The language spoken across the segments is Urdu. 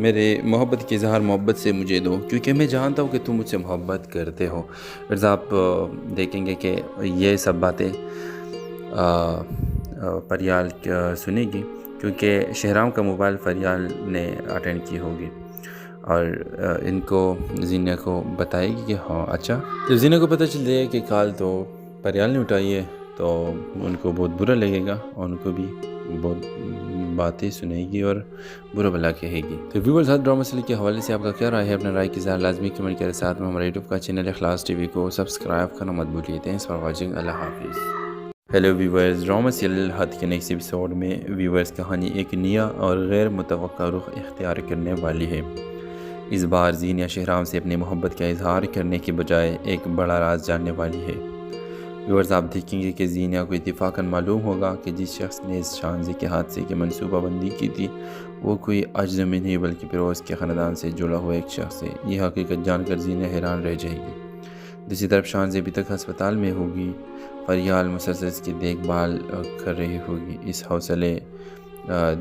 میرے محبت کے اظہار محبت سے مجھے دو، کیونکہ میں جانتا ہوں کہ تم مجھ سے محبت کرتے ہو۔ پھر آپ دیکھیں گے کہ یہ سب باتیں پریال سنے گی، کیونکہ شہرام کا موبائل پریال نے اٹینڈ کی ہوگی اور ان کو زینہ کو بتائے گی کہ ہاں اچھا۔ جب زینہ کو پتہ چل جائے کہ کال تو پریال نے اٹھائی ہے تو ان کو بہت برا لگے گا اور ان کو بھی بہت باتیں سنے گی اور برا بھلا کہے گی۔ تو ویورز، ہر ڈرامہ سیریل کے حوالے سے آپ کا کیا رائے ہے؟ اپنا رائے کی اظہار لازمی کمنٹ کریں، ساتھ میں ہمارے یوٹیوب کا چینل اخلاص ٹی وی کو سبسکرائب کرنا مت بھولیے۔ تھینکس فار واچنگ، اللہ حافظ۔ ہیلو ویورز، ڈرامہ سیریل ہاتھ کے نیکسٹ ایپیسوڈ میں ویورز کہانی ایک نیا اور غیر متوقع رخ اختیار کرنے والی ہے۔ اس بار زینہ شہرام سے اپنی محبت کا اظہار کرنے کے بجائے ایک بڑا راز جاننے والی ہے۔ ویورز، آپ دیکھیں گے کہ زینہ کو اتفاقاً معلوم ہوگا کہ جس شخص نے اس شانزے کے حادثے کی منصوبہ بندی کی تھی وہ کوئی اجنبی نہیں بلکہ فیروز کے خاندان سے جڑا ہوا ایک شخص ہے۔ یہ حقیقت جان کر زینہ حیران رہ جائے گی۔ دوسری طرف شانزے ابھی تک ہسپتال میں ہوگی، پریال مسلسل اس کی دیکھ بھال کر رہی ہوگی، اس حوصلے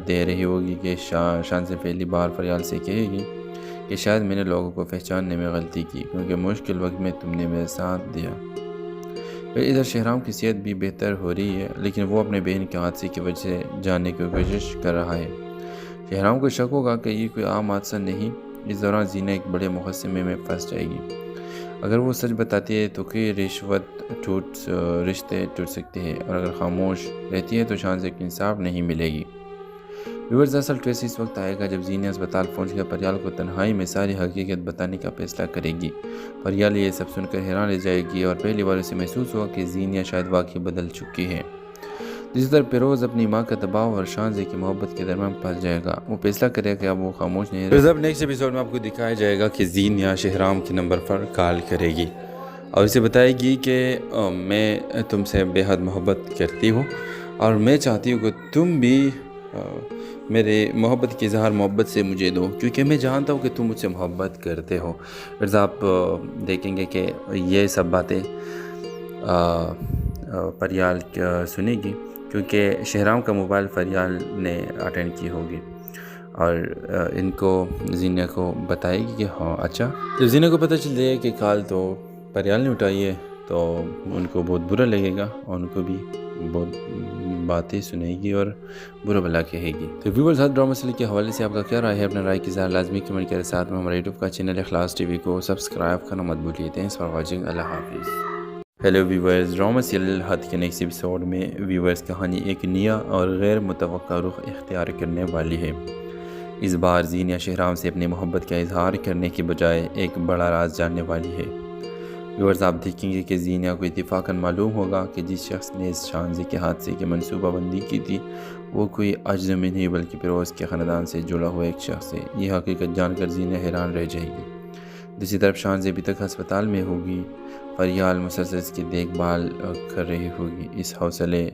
دے رہی ہوگی کہ شانزے پہلی بار پریال سے کہے گی کہ شاید میں نے لوگوں کو پہچاننے میں غلطی کی، کیونکہ مشکل وقت میں تم نے میرا ساتھ دیا۔ پھر ادھر شہرام کی صحت بھی بہتر ہو رہی ہے، لیکن وہ اپنے بہن کے حادثے کی وجہ سے جاننے کی کوشش کر رہا ہے۔ شہرام کو شک ہوگا کہ یہ کوئی عام حادثہ نہیں۔ اس دوران زینہ ایک بڑے مقدمے میں پھنس جائے گی۔ اگر وہ سچ بتاتی ہے تو کئی رشتے ٹوٹ سکتے ہیں، اور اگر خاموش رہتی ہے تو شانزے کو انصاف نہیں ملے گی۔ ویورز، اصل ٹویسٹ اس وقت آئے گا جب زینہ اسپتال پہنچ کر پریال کو تنہائی میں ساری حقیقت بتانے کا فیصلہ کرے گی۔ پریال یہ سب سن کر حیران رہ جائے گی اور پہلی بار اسے محسوس ہوا کہ زینہ شاید واقعی بدل چکی ہے۔ جس طرح فیروز اپنی ماں کا دباؤ اور شانزے کی محبت کے درمیان پھنس جائے گا، وہ فیصلہ کرے گا کہ اب وہ خاموش نہیں رہے۔ اب نیکسٹ ایپیسوڈ میں آپ کو دکھایا جائے گا کہ زینہ شہرام کے نمبر پر کال کرے گی اور اسے بتائے گی کہ میں تم سے بے حد محبت کرتی ہوں اور میں چاہتی ہوں کہ تم بھی میرے محبت کے اظہار محبت سے مجھے دو، کیونکہ میں جانتا ہوں کہ تم مجھ سے محبت کرتے ہو۔ پھر آپ دیکھیں گے کہ یہ سب باتیں پریال سنے گی، کیونکہ شہرام کا موبائل پریال نے اٹینڈ کی ہوگی اور ان کو زینہ کو بتائے گی کہ ہاں اچھا۔ جب زینہ کو پتہ چل جائے کہ کال تو پریال نے اٹھائی ہے تو ان کو بہت برا لگے گا اور ان کو بھی بہت باتیں سنے گی اور برا بھلا کہے گی۔ تو ویورز، ہر ڈرامہ سیریل کے حوالے سے آپ کا کیا رائے ہے؟ اپنا رائے کی اظہار لازمی کمنٹ کریں، ساتھ میں ہمارے یوٹیوب کا چینل اخلاص ٹی وی کو سبسکرائب کرنا مت بھولیے۔ تھینکس فار واچنگ، اللہ حافظ۔ ہیلو ویورز، ڈرامہ سیریل ہاتھ کے نیکسٹ ایپیسوڈ میں ویورز کہانی ایک نیا اور غیر متوقع رخ اختیار کرنے والی ہے۔ اس بار زینہ شہرام سے اپنی محبت کا اظہار کرنے کے بجائے ایک بڑا راز جاننے والی ہے۔ ویورز، آپ دیکھیں گے کہ زینہ کو اتفاقاً معلوم ہوگا کہ جس شخص نے اس شانزے کے حادثے کی منصوبہ بندی کی تھی وہ کوئی اجنبی نہیں بلکہ فیروز کے خاندان سے جڑا ہوا ایک شخص ہے۔ یہ حقیقت جان کر زینہ حیران رہ جائے گی۔ دوسری طرف شانزے ابھی تک ہسپتال میں ہوگی، پریال مسلسل اس کی دیکھ بھال کر رہی ہوگی، اس حوصلے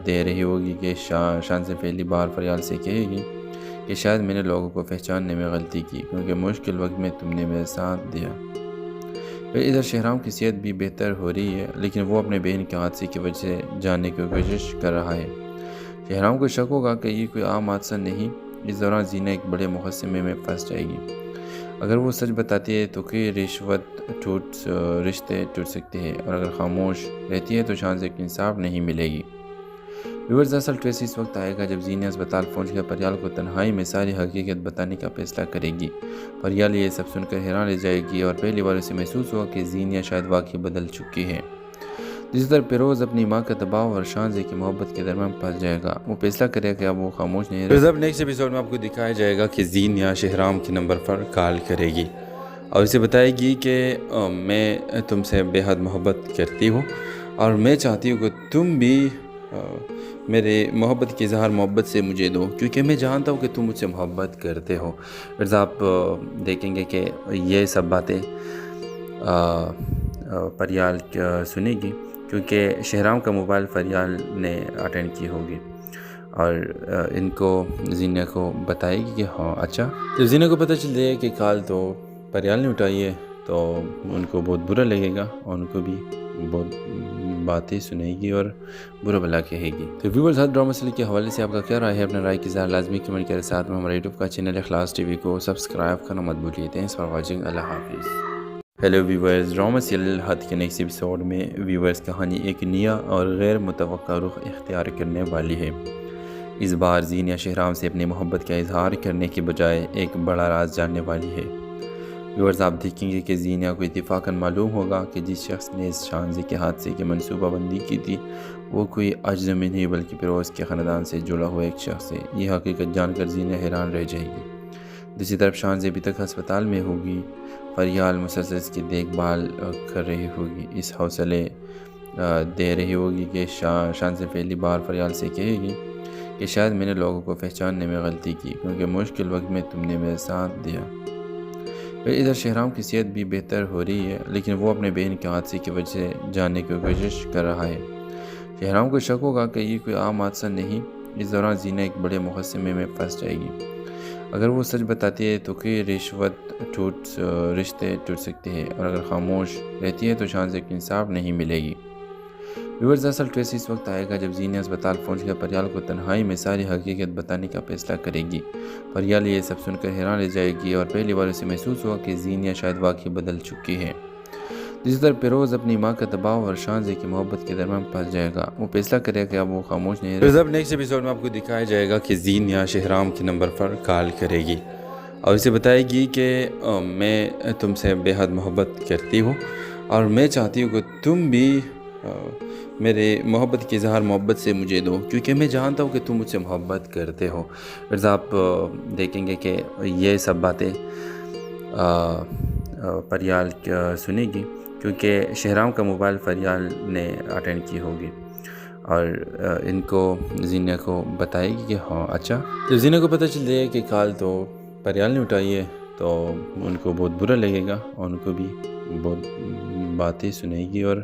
دے رہی ہوگی کہ شانزے پہلی بار پریال سے کہے گی کہ شاید میں نے لوگوں کو پہچاننے میں غلطی کی، کیونکہ مشکل وقت میں تم نے میرا ساتھ دیا۔ پھر ادھر شہرام کی صحت بھی بہتر ہو رہی ہے، لیکن وہ اپنے بہن کے حادثے کی وجہ سے جاننے کی کوشش کر رہا ہے۔ شہرام کو شک ہوگا کہ یہ کوئی عام حادثہ نہیں۔ اس دوران زینہ ایک بڑے مقدمے میں پھنس جائے گی۔ اگر وہ سچ بتاتی ہے تو کئی رشتے ٹوٹ سکتے ہیں، اور اگر خاموش رہتی ہے تو شانزے کو انصاف نہیں ملے گی۔ ویورز، اصل ٹویسٹ اس وقت آئے گا جب زینہ اسپتال پہنچ کر پریال کو تنہائی میں ساری حقیقت بتانے کا فیصلہ کرے گی۔ پریال یہ سب سن کر حیران رہ جائے گی اور پہلی بار اسے محسوس ہوا کہ زینہ شاید واقعی بدل چکی ہے۔ جس طرح فیروز اپنی ماں کا دباؤ اور شانزے کی محبت کے درمیان پھنس جائے گا، وہ فیصلہ کرے گا کہ اب وہ خاموش نہیں رہے۔ اب نیکسٹ ایپیسوڈ میں آپ کو دکھایا جائے گا کہ زینہ شہرام کے نمبر پر کال کرے گی اور اسے بتائے گی کہ میں تم سے بے حد محبت کرتی ہوں اور میں چاہتی ہوں کہ تم بھی میرے محبت کے اظہار محبت سے مجھے دو، کیونکہ میں جانتا ہوں کہ تم مجھ سے محبت کرتے ہو۔ پھر آپ دیکھیں گے کہ یہ سب باتیں پریال سنے گی، کیونکہ شہرام کا موبائل پریال نے اٹینڈ کی ہوگی اور ان کو زینہ کو بتائے گی کہ ہاں اچھا۔ جب زینہ کو پتہ چل جائے کہ کال تو پریال نے اٹھائی ہے تو ان کو بہت برا لگے گا اور ان کو بھی بہت باتیں سنے گی اور برا بھلا کہے گی۔ تو ویورز، ہر ڈرامہ سیریل کے حوالے سے آپ کا کیا رائے ہے؟ اپنے رائے کی اظہار لازمی کمنٹ کریں۔ ساتھ میں ہمارے یوٹیوب کا چینل اخلاص ٹی وی کو سبسکرائب کرنا مت بھولیے۔ Thanks for watching. اللہ حافظ۔ ہیلو ویورز، ڈرامہ سیریل حد کے نیکسٹ ایپیسوڈ میں ویورز کہانی ایک نیا اور غیر متوقع رخ اختیار کرنے والی ہے۔ اس بار زینیا شہرام سے اپنی محبت کا اظہار کرنے کے بجائے ایک بڑا راز جاننے والی ہے۔ ویورز، آپ دیکھیں گے کہ زینیا کو اتفاقاً معلوم ہوگا کہ جس شخص نے اس شانزے کے حادثے کی منصوبہ بندی کی تھی وہ کوئی اجنبی نہیں بلکہ پیروز کے خاندان سے جڑا ہوا ایک شخص ہے۔ یہ حقیقت جان کر زینیا حیران رہ جائے گی۔ دوسری طرف شانزے ابھی تک ہسپتال میں ہوگی۔ فریال مسلسل اس کی دیکھ بھال کر رہی ہوگی، اس حوصلے دے رہی ہوگی کہ شانزے پہلی بار فریال سے کہے گی کہ شاید میں نے لوگوں کو پہچاننے میں غلطی کی کیونکہ مشکل وقت میں تم نے میرا ساتھ دیا۔ ادھر شہرام کی صحت بھی بہتر ہو رہی ہے لیکن وہ اپنے بہن کے حادثے کی وجہ سے جاننے کی کوشش کر رہا ہے۔ شہرام کو شک ہوگا کہ یہ کوئی عام حادثہ نہیں۔ اس دوران زینیا ایک بڑے مقدمے میں پھنس جائے گی۔ اگر وہ سچ بتاتی ہے تو کئی رشتے ٹوٹ سکتے ہیں اور اگر خاموش رہتی ہے تو شانزے کو انصاف نہیں ملے گی۔ ویورز، اصل ٹویسٹ اس وقت آئے گا جب زینیا اسپتال پہنچ کر پریال کو تنہائی میں ساری حقیقت بتانے کا فیصلہ کرے گی۔ پریال یہ سب سن کر حیران رہ جائے گی اور پہلی بار اسے محسوس ہوا کہ زینیا شاید واقعی بدل چکی ہے۔ دوسری طرف پیروز اپنی ماں کا دباؤ اور شانزے کی محبت کے درمیان پھنس جائے گا۔ وہ فیصلہ کرے گا کہ اب وہ خاموش نہیں رہے۔ اب نیکسٹ ایپیسوڈ میں آپ کو دکھایا جائے گا کہ زینیا شہرام کے نمبر پر کال کرے گی اور اسے بتائے گی کہ میں تم سے بے حد محبت کرتی ہوں اور میں چاہتی ہوں کہ تم بھی میرے محبت کی اظہار محبت سے مجھے دو کیونکہ میں جانتا ہوں کہ تم مجھ سے محبت کرتے ہو۔ پھر آپ دیکھیں گے کہ یہ سب باتیں فریال سنے گی کیونکہ شہرام کا موبائل فریال نے اٹینڈ کی ہوگی اور ان کو زینیا کو بتائے گی کہ ہاں اچھا۔ جب زینیا کو پتہ چل جائے کہ کال تو فریال نے اٹھائی ہے تو ان کو بہت برا لگے گا اور ان کو بھی بہت باتیں سنے گی اور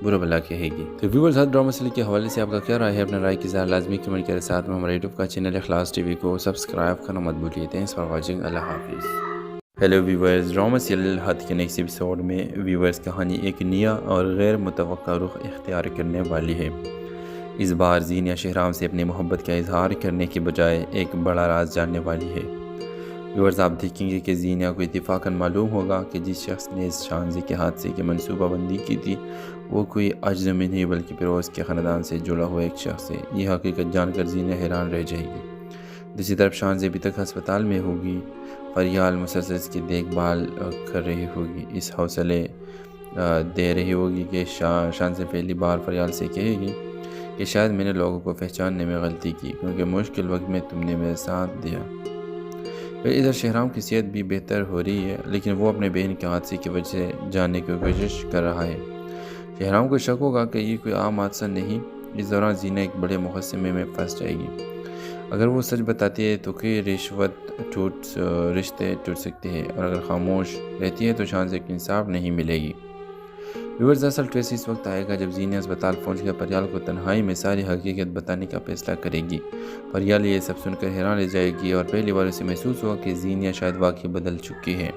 برا بھلا کہے گی۔ تو ویورز، ہر ڈرامہ سیریل کے حوالے سے آپ کا کیا رائے ہے؟ اپنے رائے کی اظہار لازمی کمنٹ کریں۔ ساتھ میں ہمارے یوٹیوب کا چینل اخلاص ٹی وی کو سبسکرائب کرنا مت بھولیے۔ Thanks for watching. اللہ حافظ۔ ہیلو ویورز، ڈرامہ سیریل حد کے نیکسٹ ایپیسوڈ میں ویورز کہانی ایک نیا اور غیر متوقع رخ اختیار کرنے والی ہے۔ اس بار زینیا شہرام سے اپنی محبت کا اظہار کرنے کے بجائے ایک بڑا راز جاننے والی ہے۔ ویورز، آپ دیکھیں گے کہ زینیا کو اتفاقاً معلوم ہوگا کہ جس شخص نے اس شانزے کے حادثے کی منصوبہ بندی کی تھی وہ کوئی اجنبی نہیں بلکہ پیروز کے خاندان سے جڑا ہوا ایک شخص ہے۔ یہ حقیقت جان کر زینیا حیران رہ جائے گی۔ دوسری طرف شانزے ابھی تک ہسپتال میں ہوگی۔ فریال مسلسل اس کی دیکھ بھال کر رہی ہوگی، اس حوصلے دے رہی ہوگی کہ شانزے پہلی بار فریال سے کہے گی کہ شاید میں نے لوگوں کو پہچاننے میں غلطی کی کیونکہ مشکل وقت میں تم نے میرا ساتھ دیا۔ ادھر شہرام کی صحت بھی بہتر ہو رہی ہے لیکن وہ اپنے بہن کے حادثے کی وجہ سے جاننے کی کوشش کر رہا ہے۔ شہرام کو شک ہوگا کہ یہ کوئی عام حادثہ نہیں۔ اس دوران زینیا ایک بڑے مقدمے میں پھنس جائے گی۔ اگر وہ سچ بتاتی ہے تو کئی رشتے ٹوٹ سکتے ہیں اور اگر خاموش رہتی ہے تو شانزے کو انصاف نہیں ملے گی۔ ویورز، اصل ٹویسٹ اس وقت آئے گا جب زینیا اسپتال پہنچ کر پریال کو تنہائی میں ساری حقیقت بتانے کا فیصلہ کرے گی۔ پریال یہ سب سن کر حیران رہ جائے گی اور پہلی بار اسے محسوس ہوا کہ زینیا شاید واقعی بدل چکی ہے۔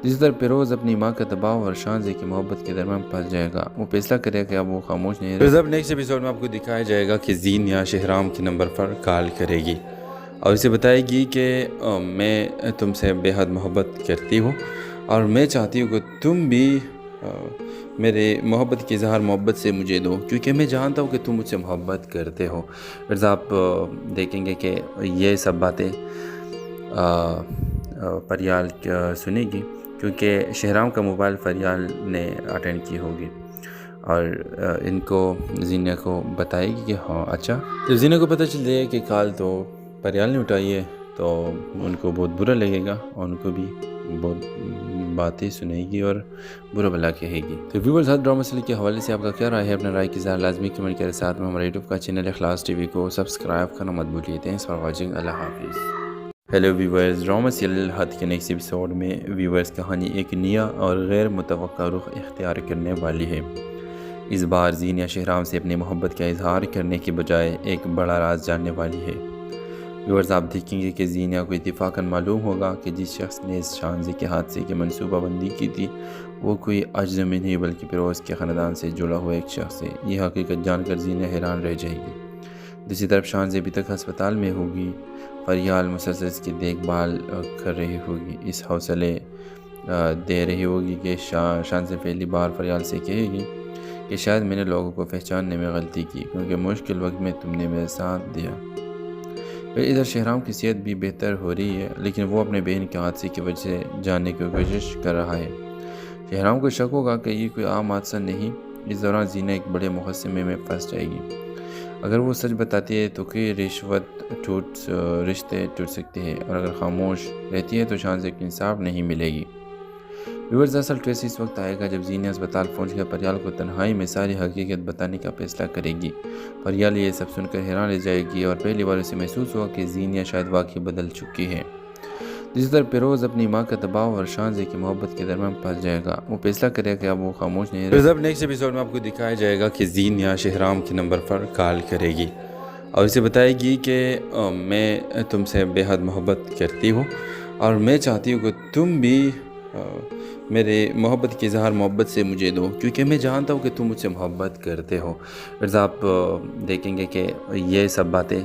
دوسری طرف پیروز اپنی ماں کا دباؤ اور شانزے کی محبت کے درمیان پھنس جائے گا۔ وہ فیصلہ کرے گا کہ اب وہ خاموش نہیں رہے۔ اب نیکسٹ ایپیسوڈ میں آپ کو دکھایا جائے گا کہ زینیا شہرام کے نمبر پر کال کرے گی اور اسے بتائے گی کہ میں تم سے بے حد محبت کرتی ہوں اور میں چاہتی ہوں کہ تم بھی میرے محبت کی اظہار محبت سے مجھے دو کیونکہ میں جانتا ہوں کہ تم مجھ سے محبت کرتے ہو۔ پھر آپ دیکھیں گے کہ یہ سب باتیں فریال سنے گی کیونکہ شہرام کا موبائل فریال نے اٹینڈ کی ہوگی اور ان کو زینیا کو بتائے گی کہ ہاں اچھا۔ جب زینیا کو پتہ چل جائے کہ کال تو فریال نے اٹھائی ہے تو ان کو بہت برا لگے گا اور ان کو بھی بہت باتیں سنے گی اور برا بھلا کہے گی۔ تو ویورز، ہر ڈرامہ سیریل کے حوالے سے آپ کا کیا رائے ہے؟ اپنے رائے کی اظہار لازمی کمنٹ کریں۔ ساتھ میں ہمارے یوٹیوب کا چینل اخلاص ٹی وی کو سبسکرائب کرنا مت بھولیے۔ Thanks for watching. اللہ حافظ۔ ہیلو ویورز، ڈرامہ سیریل حد کے نیکسٹ ایپیسوڈ میں ویورز کہانی ایک نیا اور غیر متوقع رخ اختیار کرنے والی ہے۔ اس بار زینیا شہرام سے اپنی محبت کا اظہار کرنے کے بجائے ایک بڑا راز جاننے والی ہے۔ ویورز آپ دیکھیں گے کہ زینیا کو اتفاقاً معلوم ہوگا کہ جس شخص نے اس شانزے کے حادثے کی منصوبہ بندی کی تھی وہ کوئی اجنبی نہیں بلکہ فیروز کے خاندان سے جڑا ہوا ایک شخص ہے۔ یہ حقیقت جان کر زینیا حیران رہ جائے گی۔ دوسری طرف شانزے ابھی تک ہسپتال میں ہوگی، فریال مسلسل اس کی دیکھ بھال کر رہی ہوگی، اس حوصلے دے رہی ہوگی کہ شانزے پہلی بار فریال سے کہے گی کہ شاید میں نے لوگوں کو پہچاننے میں غلطی کی کیونکہ مشکل وقت میں تم نے میرا ساتھ دیا۔ پھر ادھر شہرام کی صحت بھی بہتر ہو رہی ہے لیکن وہ اپنے بہن کے حادثے کی وجہ سے جاننے کی کوشش کر رہا ہے۔ شہرام کو شک ہوگا کہ یہ کوئی عام حادثہ نہیں، اس دوران زینہ ایک بڑے مقدمے میں پھنس جائے گی۔ اگر وہ سچ بتاتی ہے تو کئی رشتے ٹوٹ سکتے ہیں اور اگر خاموش رہتی ہے تو شانزے کو انصاف نہیں ملے گی۔ ویورز اصل ٹویسٹ اس وقت آئے گا جب زینہ اسپتال پہنچ کر پریال کو تنہائی میں ساری حقیقت بتانے کا فیصلہ کرے گی۔ پریال یہ سب سن کر حیران رہ جائے گی اور پہلی بار اسے محسوس ہوگا کہ زینہ شاید واقعی بدل چکی ہے۔ جس طرح فیروز اپنی ماں کا دباؤ اور شانزے کی محبت کے درمیان پھنس جائے گا، وہ فیصلہ کرے گا کہ اب وہ خاموش نہیں رہے۔ اب نیکسٹ ایپیسوڈ میں آپ کو دکھایا جائے گا کہ زینہ شہرام کے نمبر پر کال کرے گی اور اسے بتائے گی کہ میں تم سے بے حد محبت کرتی ہوں اور میں چاہتی ہوں کہ تم بھی میرے محبت کی اظہار محبت سے مجھے دو کیونکہ میں جانتا ہوں کہ تم مجھ سے محبت کرتے ہو۔ پھر آپ دیکھیں گے کہ یہ سب باتیں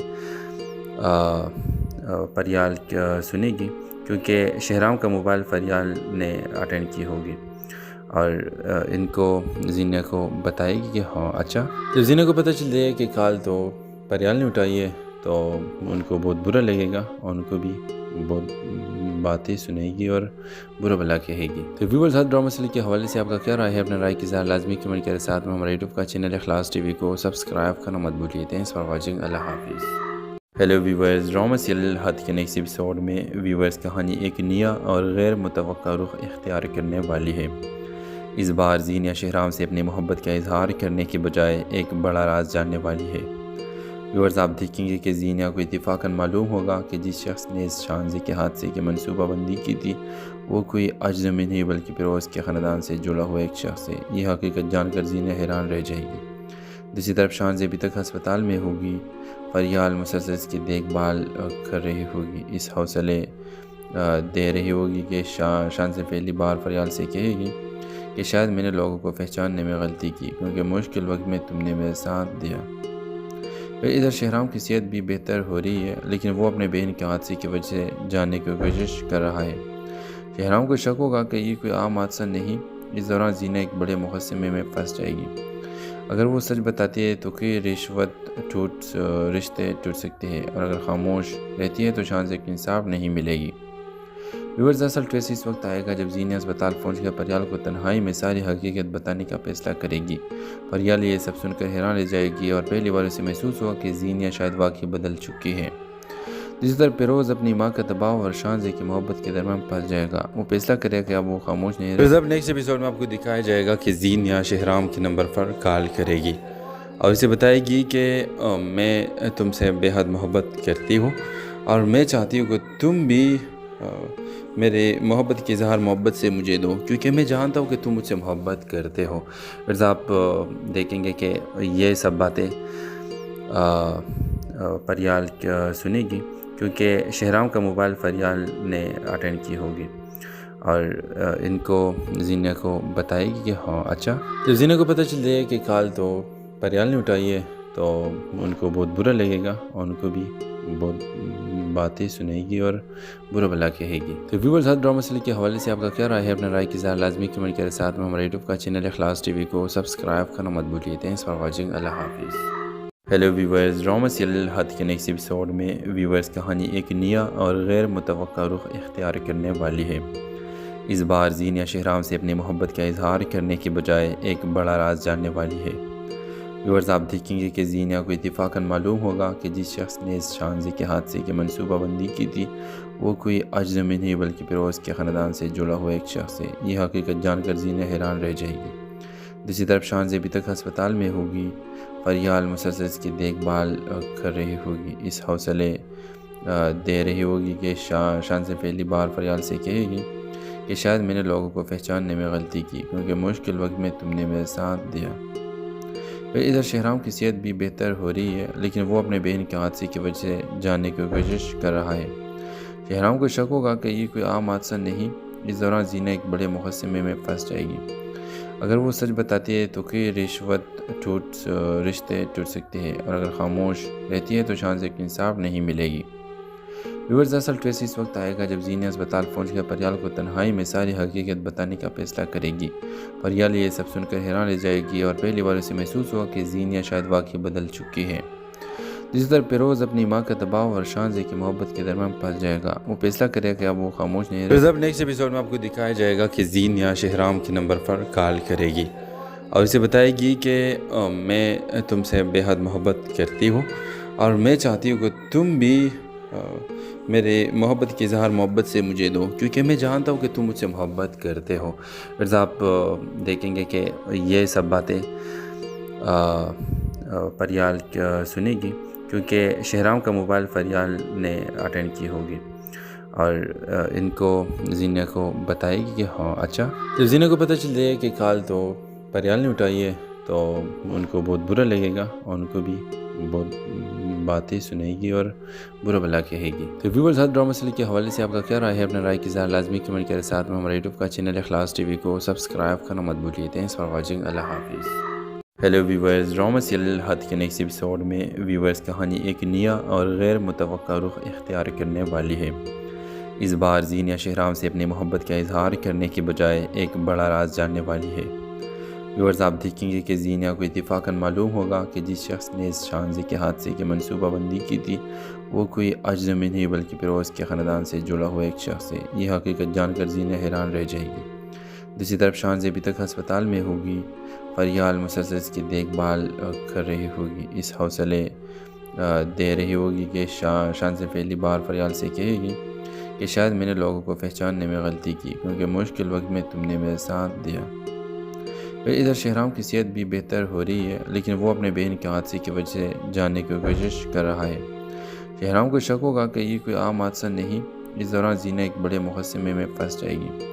پریال سنے گی کیونکہ شہرام کا موبائل فریال نے اٹینڈ کی ہوگی اور ان کو زینہ کو بتائے گی کہ ہاں اچھا۔ جب زینہ کو پتہ چل جائے کہ کال تو پریال نے اٹھائی ہے تو ان کو بہت برا لگے گا اور ان کو بھی بہت باتیں سنے گی اور برا بھلا کہے گی۔ تو ویورز ہر ڈرامہ سیریل کے حوالے سے آپ کا کیا رائے ہے؟ اپنے رائے کی اظہار لازمی کمنٹ کریں، ساتھ میں ہمارے یوٹیوب کا چینل اخلاص ٹی وی کو سبسکرائب کرنا مت بھولیے۔ تھینکس فار واچنگ، اللہ حافظ۔ ہیلو ویورز، ڈرامہ سیریل حد کے نیکسٹ ایپیسوڈ میں ویورز کہانی ایک نیا اور غیر متوقع رخ اختیار کرنے والی ہے۔ اس بار زینہ شہرام سے اپنی محبت کا اظہار کرنے کے بجائے ایک بڑا راز جاننے والی ہے۔ ویورز آپ دیکھیں گے کہ زینہ کو اتفاقاً معلوم ہوگا کہ جس شخص نے اس شانزے کے حادثے کی منصوبہ بندی کی تھی وہ کوئی اجنبی نہیں بلکہ فیروز کے خاندان سے جڑا ہوا ایک شخص ہے۔ یہ حقیقت جان کر زینہ حیران رہ جائے گی۔ دوسری طرف شانزے ابھی تک ہسپتال میں ہوگی، فریال مسلسل اس کی دیکھ بھال کر رہی ہوگی، اس حوصلے دے رہی ہوگی کہ شانزے پہلی بار فریال سے کہے گی کہ شاید میں نے لوگوں کو پہچاننے میں غلطی کی کیونکہ مشکل وقت میں تم نے میرا ساتھ دیا۔ پھر ادھر شہرام کی صحت بھی بہتر ہو رہی ہے لیکن وہ اپنے بہن کے حادثے کی وجہ سے جاننے کی کوشش کر رہا ہے۔ شہرام کو شک ہوگا کہ یہ کوئی عام حادثہ نہیں، اس دوران زینہ ایک بڑے مقدمے میں پھنس جائے گی۔ اگر وہ سچ بتاتی ہے تو کئی رشتے ٹوٹ سکتے ہیں اور اگر خاموش رہتی ہے تو شانزے کو انصاف نہیں ملے گی۔ ویورز اصل ٹویسٹ اس وقت آئے گا جب زینہ اسپتال پہنچ کر پریال کو تنہائی میں ساری حقیقت بتانے کا فیصلہ کرے گی۔ پریال یہ سب سن کر حیران رہ جائے گی اور پہلی بار اسے محسوس ہوگا کہ زینہ شاید واقعی بدل چکی ہے۔ جس طرح فیروز اپنی ماں کا دباؤ اور شانزے کی محبت کے درمیان پھنس جائے گا، وہ فیصلہ کرے گا کہ اب وہ خاموش نہیں رہے۔ اب نیکسٹ ایپیسوڈ میں آپ کو دکھایا جائے گا کہ زینہ شہرام کے نمبر پر کال کرے گی اور اسے بتائے گی کہ میں تم سے بے حد محبت کرتی ہوں اور میں چاہتی ہوں کہ تم بھی میرے محبت کی اظہار محبت سے مجھے دو کیونکہ میں جانتا ہوں کہ تم مجھ سے محبت کرتے ہو۔ پھر آپ دیکھیں گے کہ یہ سب باتیں پریال سنے گی کیونکہ شہرام کا موبائل فریال نے اٹینڈ کی ہوگی اور ان کو زینہ کو بتائے گی کہ ہاں اچھا۔ جب زینہ کو پتہ چل جائے کہ کال تو پریال نے اٹھائی ہے تو ان کو بہت برا لگے گا اور ان کو بھی بہت باتیں سنے گی اور برا بھلا کہے گی۔ تو ویورز ہر ڈرامہ سیریل کے حوالے سے آپ کا کیا رائے ہے؟ اپنے رائے کی اظہار لازمی کمنٹ کریں، ساتھ میں ہمارے یوٹیوب کا چینل اخلاص ٹی وی کو سبسکرائب کرنا مت بھولیے۔ تھینکس فار واچنگ، اللہ حافظ۔ ہیلو ویورز، ڈرامہ سیریل حد کے نیکسٹ ایپیسوڈ میں ویورز کہانی ایک نیا اور غیر متوقع رخ اختیار کرنے والی ہے۔ اس بار زینہ شہرام سے اپنی محبت کا اظہار کرنے کے بجائے ایک بڑا راز جاننے والی ہے۔ ویورز آپ دیکھیں گے کہ زینہ کو اتفاقاً معلوم ہوگا کہ جس شخص نے اس شانزے کے حادثے کی منصوبہ بندی کی تھی وہ کوئی اجنبی نہیں بلکہ فیروز کے خاندان سے جڑا ہوا ایک شخص ہے۔ یہ حقیقت جان کر زینہ حیران رہ جائے گی۔ دوسری طرف شانزے ابھی تک ہسپتال میں ہوگی، فریال مسلسل اس کی دیکھ بھال کر رہی ہوگی، اس حوصلے دے رہی ہوگی کہ شانزے پہلی بار فریال سے کہے گی کہ شاید میں نے لوگوں کو پہچاننے میں غلطی کی کیونکہ مشکل وقت میں تم نے میرا ساتھ دیا۔ ادھر شہرام کی صحت بھی بہتر ہو رہی ہے، لیکن وہ اپنے بہن کے حادثے کی وجہ سے جاننے کی کوشش کر رہا ہے۔ شہرام کو شک ہوگا کہ یہ کوئی عام حادثہ نہیں۔ اس دوران زینہ ایک بڑے مقدمے میں پھنس جائے گی۔ اگر وہ سچ بتاتی ہے تو کئی رشتے ٹوٹ سکتے ہیں، اور اگر خاموش رہتی ہے تو شان سے انصاف نہیں ملے گی۔ ویورز، اصل ٹویسٹ اس وقت آئے گا جب زینہ اسپتال پہنچ کر پریال کو تنہائی میں ساری حقیقت بتانے کا فیصلہ کرے گی۔ پریال یہ سب سن کر حیران رہ جائے گی اور پہلی بار اسے محسوس ہوا کہ زینہ شاید واقعی بدل چکی ہے۔ جس طرح پیروز اپنی ماں کا دباؤ اور شانزے کی محبت کے درمیان پھنس جائے گا، وہ فیصلہ کرے گا کہ اب وہ خاموش نہیں رہے۔ اب نیکسٹ ایپیسوڈ میں آپ کو دکھایا جائے گا کہ زینہ شہرام کے نمبر پر کال کرے گی اور اسے بتائے گی کہ میں تم سے بے حد محبت کرتی ہوں، اور میں چاہتی ہوں کہ تم بھی میرے محبت کی اظہار محبت سے مجھے دو، کیونکہ میں جانتا ہوں کہ تم مجھ سے محبت کرتے ہو۔ پھر آپ دیکھیں گے کہ یہ سب باتیں پریال سنے گی، کیونکہ شہرام کا موبائل پریال نے اٹینڈ کی ہوگی، اور ان کو زینہ کو بتائے گی کہ ہاں اچھا۔ جب زینہ کو پتہ چل جائے کہ کال تو پریال نے اٹھائی ہے تو ان کو بہت برا لگے گا، اور ان کو بھی بہت باتیں سنے گی اور برا بھلا کہے گی۔ تو ویورز، ہر ڈرامہ سیریل کے حوالے سے آپ کا کیا رائے ہے؟ اپنے رائے کی اظہار لازمی کمنٹ کریں، ساتھ میں ہمارے یوٹیوب کا چینل اخلاص ٹی وی کو سبسکرائب کرنا مت بھولیے۔ تھینکس فار واچنگ، اللہ حافظ۔ ہیلو ویورز، ڈرامہ سیریل حد کے نیکسٹ ایپیسوڈ میں ویورز کہانی ایک نیا اور غیر متوقع رخ اختیار کرنے والی ہے۔ اس بار زینہ شہرام سے اپنی محبت کا اظہار کرنے کے بجائے ایک بڑا راز جاننے والی ہے۔ ویورز، آپ دیکھیں گے کہ زینہ کو اتفاقاً معلوم ہوگا کہ جس شخص نے اس شانزے کے حادثے کی منصوبہ بندی کی تھی وہ کوئی اجنبی نہیں بلکہ پیروز کے خاندان سے جڑا ہوا ایک شخص ہے۔ یہ حقیقت جان کر زینہ حیران رہ جائے گی۔ دوسری طرف شانزے ابھی تک ہسپتال میں ہوگی، پریال مسلسل اس کی دیکھ بھال کر رہی ہوگی، اس حوصلے دے رہی ہوگی کہ شانزے پہلی بار پریال سے کہے گی کہ شاید میں نے لوگوں کو پہچاننے میں غلطی کی، کیونکہ مشکل وقت میں تم نے میرا ساتھ دیا۔ ادھر شہرام کی صحت بھی بہتر ہو رہی ہے، لیکن وہ اپنے بہن کے حادثے کی وجہ سے جاننے کی کوشش کر رہا ہے۔ شہرام کو شک ہوگا کہ یہ کوئی عام حادثہ نہیں۔ اس دوران زینہ ایک بڑے مقدمے میں پھنس جائے گی۔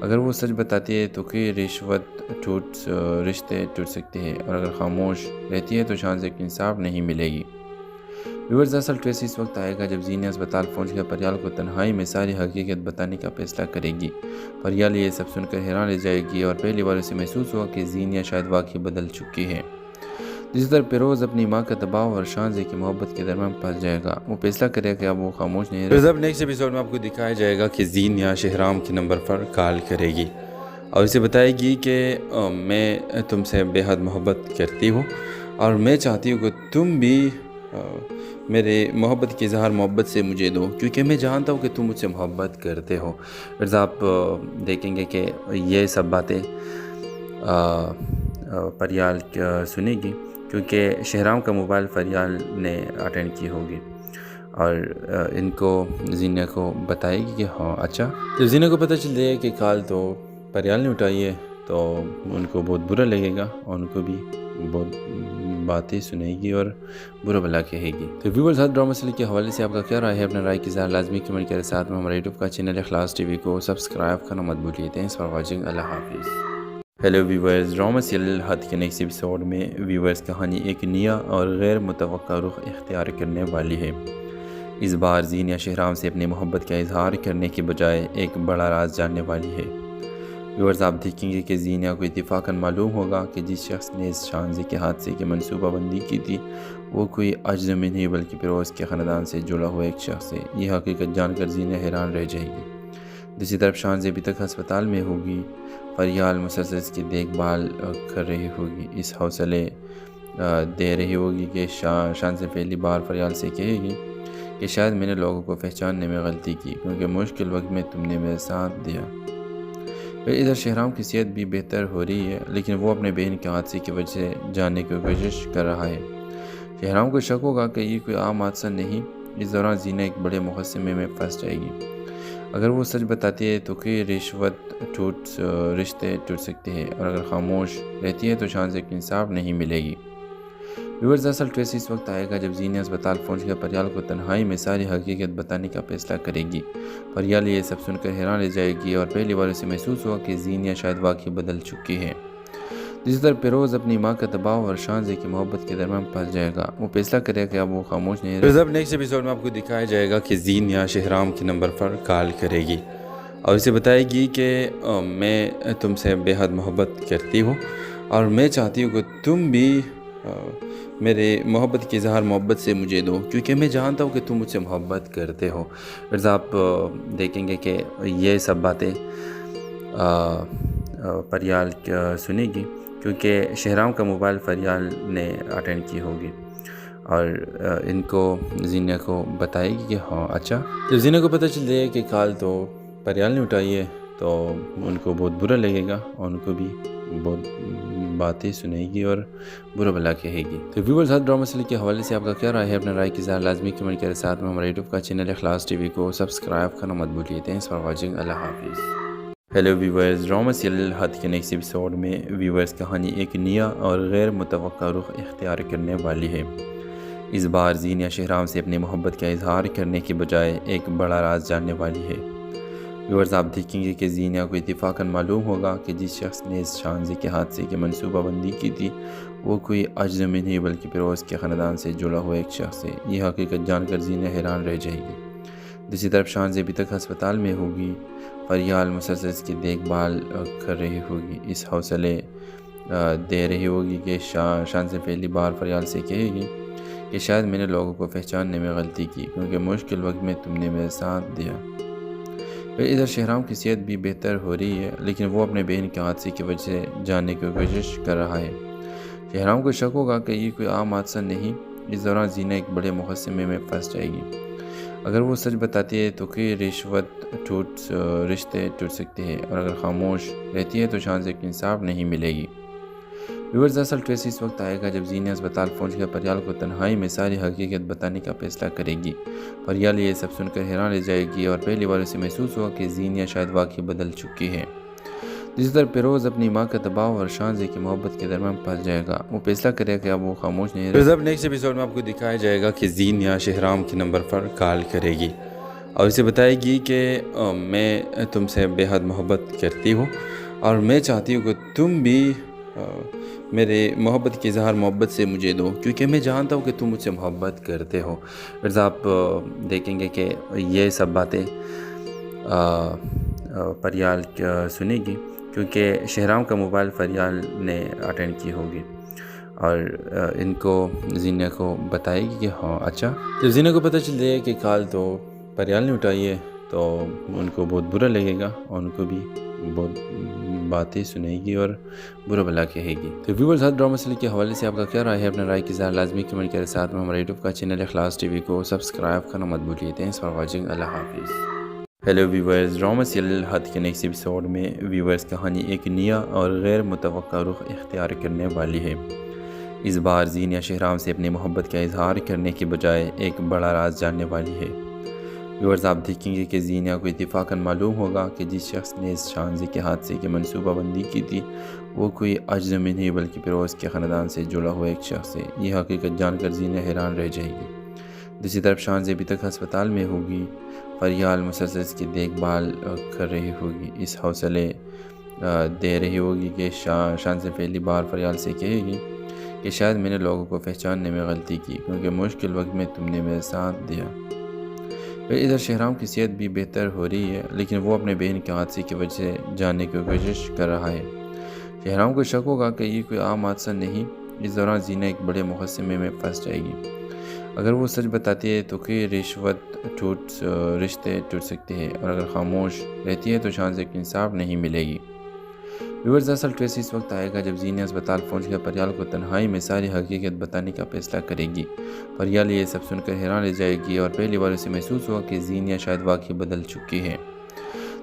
اگر وہ سچ بتاتی ہے تو کئی رشتے ٹوٹ سکتے ہیں، اور اگر خاموش رہتی ہے تو شان سے انصاف نہیں ملے گی۔ ویورز، اصل ٹویسٹ اس وقت آئے گا جب زینہ اسپتال پہنچ کر پریال کو تنہائی میں ساری حقیقت بتانے کا فیصلہ کرے گی۔ پریال یہ سب سن کر حیران رہ جائے گی اور پہلی بار اسے محسوس ہوا کہ زینہ شاید واقعی بدل چکی ہے۔ جس طرح پیروز اپنی ماں کا دباؤ اور شانزے کی محبت کے درمیان پھنس جائے گا، وہ فیصلہ کرے گا کہ اب وہ خاموش نہیں رہے۔ اب نیکسٹ ایپیسوڈ میں آپ کو دکھایا جائے گا کہ زینہ شہرام کے نمبر پر کال کرے گی اور اسے بتائے گی کہ میں تم سے بے حد محبت کرتی ہوں، اور میں چاہتی ہوں کہ تم بھی میرے محبت کی اظہار محبت سے مجھے دو، کیونکہ میں جانتا ہوں کہ تم مجھ سے محبت کرتے ہو۔ پھر آپ دیکھیں گے کہ یہ سب باتیں پریال سنے گی، کیونکہ شہرام کا موبائل پریال نے اٹینڈ کی ہوگی، اور ان کو زینہ کو بتائے گی کہ ہاں اچھا۔ جب زینہ کو پتہ چل جائے کہ کال تو پریال نے اٹھائی ہے تو ان کو بہت برا لگے گا، اور ان کو بھی بہت باتیں سنے گی اور برا بھلا کہے گی۔ تو ویورز، ہر ڈرامہ سیریل کے حوالے سے آپ کا کیا رائے ہے؟ اپنے رائے کی اظہار لازمی کمنٹ کریں، ساتھ میں ہمارے یوٹیوب کا چینل اخلاص ٹی وی کو سبسکرائب کرنا مت بھولیے۔ تھینکس فار واچنگ، اللہ حافظ۔ ہیلو ویورز، ڈرامہ سیریل حد کے نیکسٹ ایپیسوڈ میں ویورز کہانی ایک نیا اور غیر متوقع رخ اختیار کرنے والی ہے۔ اس بار زینہ شہرام سے اپنی محبت کا اظہار کرنے کے بجائے ایک بڑا راز جاننے والی ہے۔ ویورز، آپ دیکھیں گے کہ زینہ کو اتفاقاً معلوم ہوگا کہ جس شخص نے اس شانزے کے حادثے کی منصوبہ بندی کی تھی وہ کوئی اجنبی نہیں بلکہ پیروز کے خاندان سے جڑا ہوا ایک شخص ہے۔ یہ حقیقت جان کر زینہ حیران رہ جائے گی۔ دوسری طرف شانزے ابھی تک ہسپتال میں ہوگی، پریال مسلسل اس کی دیکھ بھال کر رہی ہوگی، اس حوصلے دے رہی ہوگی کہ شانزے پہلی بار پریال سے کہے گی کہ شاید میں نے لوگوں کو پہچاننے میں غلطی کی، کیونکہ مشکل وقت میں تم نے میرا ساتھ دیا۔ ادھر شہرام کی صحت بھی بہتر ہو رہی ہے، لیکن وہ اپنے بہن کے حادثے کی وجہ سے جاننے کی کوشش کر رہا ہے۔ شہرام کو شک ہوگا کہ یہ کوئی عام حادثہ نہیں۔ اس دوران زینہ ایک بڑے مقدمے میں پھنس جائے گی۔ اگر وہ سچ بتاتی ہے تو کئی رشتے ٹوٹ سکتے ہیں، اور اگر خاموش رہتی ہے تو شان سے انصاف نہیں ملے گی۔ ویورز، اصل ٹویسٹ اس وقت آئے گا جب زینہ اسپتال پہنچ کر پریال کو تنہائی میں ساری حقیقت بتانے کا فیصلہ کرے گی۔ پریال یہ سب سن کر حیران رہ جائے گی اور پہلی بار اسے محسوس ہوا کہ زینہ شاید واقعی بدل چکی ہے۔ اسی طرح پیروز اپنی ماں کا دباؤ اور شانزے کی محبت کے درمیان پھنس جائے گا. وہ فیصلہ کرے گا کہ اب وہ خاموش نہیں رہے. اب نیکسٹ ایپیسوڈ میں آپ کو دکھایا جائے گا کہ زین یا شہرام کے نمبر پر کال کرے گی اور اسے بتائے گی کہ میں تم سے بے حد محبت کرتی ہوں اور میں چاہتی ہوں کہ تم بھی میرے محبت کے اظہار محبت سے مجھے دو کیونکہ میں جانتا ہوں کہ تم مجھ سے محبت کرتے ہو. پھر آپ دیکھیں گے کہ یہ سب باتیں فریال سنے گی کیونکہ شہرام کا موبائل فریال نے اٹینڈ کی ہوگی اور ان کو زینہ کو بتائے گی کہ ہاں اچھا. جب زینہ کو پتہ چل جائے کہ کال تو فریال نے اٹھائی ہے تو ان کو بہت برا لگے گا اور ان کو بھی بہت باتیں سنے گی اور برا بھلا کہے گی. تو ویورز ہر ڈرامہ سیریل کے حوالے سے آپ کا کیا رائے ہے؟ اپنا رائے کی اظہار لازمی کمنٹ کریں. ساتھ میں ہمارے یوٹیوب کا چینل اخلاص ٹی وی کو سبسکرائب کرنا مت بھولیے. Thanks for watching. اللہ حافظ. ہیلو ویورز، ڈرامہ سیریل حد کے نیکسٹ ایپیسوڈ میں ویورز کہانی ایک نیا اور غیر متوقع رخ اختیار کرنے والی ہے. اس بار زین یا شہرام سے اپنی محبت کا اظہار کرنے کے بجائے ایک بڑا راز جاننے والی ہے. ویورز آپ دیکھیں گے کہ زینہ کو اتفاقاً معلوم ہوگا کہ جس شخص نے اس شانزے کے حادثے کی منصوبہ بندی کی تھی وہ کوئی اجنبی نہیں بلکہ پیروز کے خاندان سے جڑا ہوا ایک شخص ہے. یہ حقیقت جان کر زینہ حیران رہ جائے گی. دوسری طرف شانزے ابھی تک ہسپتال میں ہوگی. فریال مسلسل اس کی دیکھ بھال کر رہی ہوگی. اس حوصلے دے رہی ہوگی کہ شانزے پہلی بار فریال سے کہے گی کہ شاید میں نے لوگوں کو پہچاننے میں غلطی کی کیونکہ مشکل وقت میں تم نے میرا ساتھ دیا. پھر ادھر شہرام کی صحت بھی بہتر ہو رہی ہے لیکن وہ اپنے بہن کے حادثے کی وجہ سے جاننے کی کوشش کر رہا ہے. شہرام کو شک ہوگا کہ یہ کوئی عام حادثہ نہیں. اس دوران زینہ ایک بڑے مقدمے میں پھنس جائے گی. اگر وہ سچ بتاتی ہے تو کئی رشتے ٹوٹ سکتے ہیں اور اگر خاموش رہتی ہے تو شانزے کو انصاف نہیں ملے گی. ویورز اصل ٹویسٹ اس وقت آئے گا جب زینہ اسپتال پہنچ کر فریال کو تنہائی میں ساری حقیقت بتانے کا فیصلہ کرے گی. فریال یہ سب سن کر حیران رہ جائے گی اور پہلی بار اسے محسوس ہوا کہ زینہ شاید واقعی بدل چکی ہے. اسی طرح پیروز اپنی ماں کا دباؤ اور شانزے کی محبت کے درمیان پھنس جائے گا. وہ فیصلہ کرے گا کہ اب وہ خاموش نہیں رہے. اب نیکسٹ ایپیسوڈ میں آپ کو دکھایا جائے گا کہ زین یا شہرام کے نمبر پر کال کرے گی اور اسے بتائے گی کہ میں تم سے بے حد محبت کرتی ہوں اور میں چاہتی ہوں کہ تم بھی میرے محبت کے اظہار محبت سے مجھے دو کیونکہ میں جانتا ہوں کہ تم مجھ سے محبت کرتے ہو. پھر آپ دیکھیں گے کہ یہ سب باتیں فریال سنے گی کیونکہ شہرام کا موبائل فریال نے اٹینڈ کی ہوگی اور ان کو زینہ کو بتائے گی کہ ہاں اچھا. جب زینہ کو پتہ چل جائے کہ کال تو فریال نے اٹھائی ہے تو ان کو بہت برا لگے گا اور ان کو بھی بہت باتیں سنے گی اور برا بھلا کہے گی. تو ویورز ہر ڈرامہ سیریل کے حوالے سے آپ کا کیا رائے ہے؟ اپنا رائے کی اظہار لازمی کمنٹ کریں. ساتھ میں ہمارے یوٹیوب کا چینل اخلاص ٹی وی کو سبسکرائب کرنا مت بھولیے. Thanks for watching. اللہ حافظ. ہیلو ویورز، ڈرامہ سیریل حد کے نیکسٹ ایپیسوڈ میں ویورز کہانی ایک نیا اور غیر متوقع رخ اختیار کرنے والی ہے. اس بار زین یا شہرام سے اپنی محبت کا اظہار کرنے کے بجائے ایک بڑا راز جاننے والی ہے. ویورز آپ دیکھیں گے کہ زینہ کو اتفاقاً معلوم ہوگا کہ جس شخص نے اس شانزے کے حادثے کی منصوبہ بندی کی تھی وہ کوئی اجنبی نہیں بلکہ پیروز کے خاندان سے جڑا ہوا ایک شخص ہے. یہ حقیقت جان کر زینہ حیران رہ جائے گی. دوسری طرف شانزے ابھی تک ہسپتال میں ہوگی. فریال مسلسل اس کی دیکھ بھال کر رہی ہوگی. اس حوصلے دے رہی ہوگی کہ شانزے پہلی بار فریال سے کہے گی کہ شاید میں نے لوگوں کو پہچاننے میں غلطی کی کیونکہ مشکل وقت میں تم نے میرا ساتھ دیا. پھر ادھر شہرام کی صحت بھی بہتر ہو رہی ہے لیکن وہ اپنے بہن کے حادثے کی وجہ سے جاننے کی کوشش کر رہا ہے. شہرام کو شک ہوگا کہ یہ کوئی عام حادثہ نہیں. اس دوران زینہ ایک بڑے مقدمے میں پھنس جائے گی. اگر وہ سچ بتاتی ہے تو کئی رشتے ٹوٹ سکتے ہیں اور اگر خاموش رہتی ہے تو شانزے کو انصاف نہیں ملے گی. ویورز اصل ٹویسٹ اس وقت آئے گا جب زینہ اسپتال پہنچ کر فریال کو تنہائی میں ساری حقیقت بتانے کا فیصلہ کرے گی. فریال یہ سب سن کر حیران رہ جائے گی اور پہلی بار اسے محسوس ہوا کہ زینہ شاید واقعی بدل چکی ہے.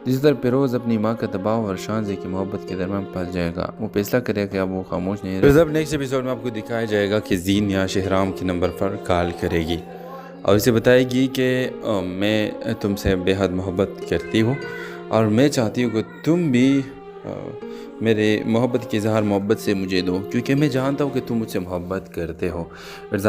اسی طرح پیروز اپنی ماں کا دباؤ اور شانزے کی محبت کے درمیان پھنس جائے گا. وہ فیصلہ کرے گا کہ اب وہ خاموش نہیں رہے. اب نیکسٹ ایپیسوڈ میں آپ کو دکھایا جائے گا کہ زین یا شہرام کے نمبر پر کال کرے گی اور اسے بتائے گی کہ میں تم سے بے حد محبت کرتی ہوں اور میں چاہتی ہوں کہ تم بھی میرے محبت کے اظہار محبت سے مجھے دو کیونکہ میں جانتا ہوں کہ تم مجھ سے محبت کرتے ہو.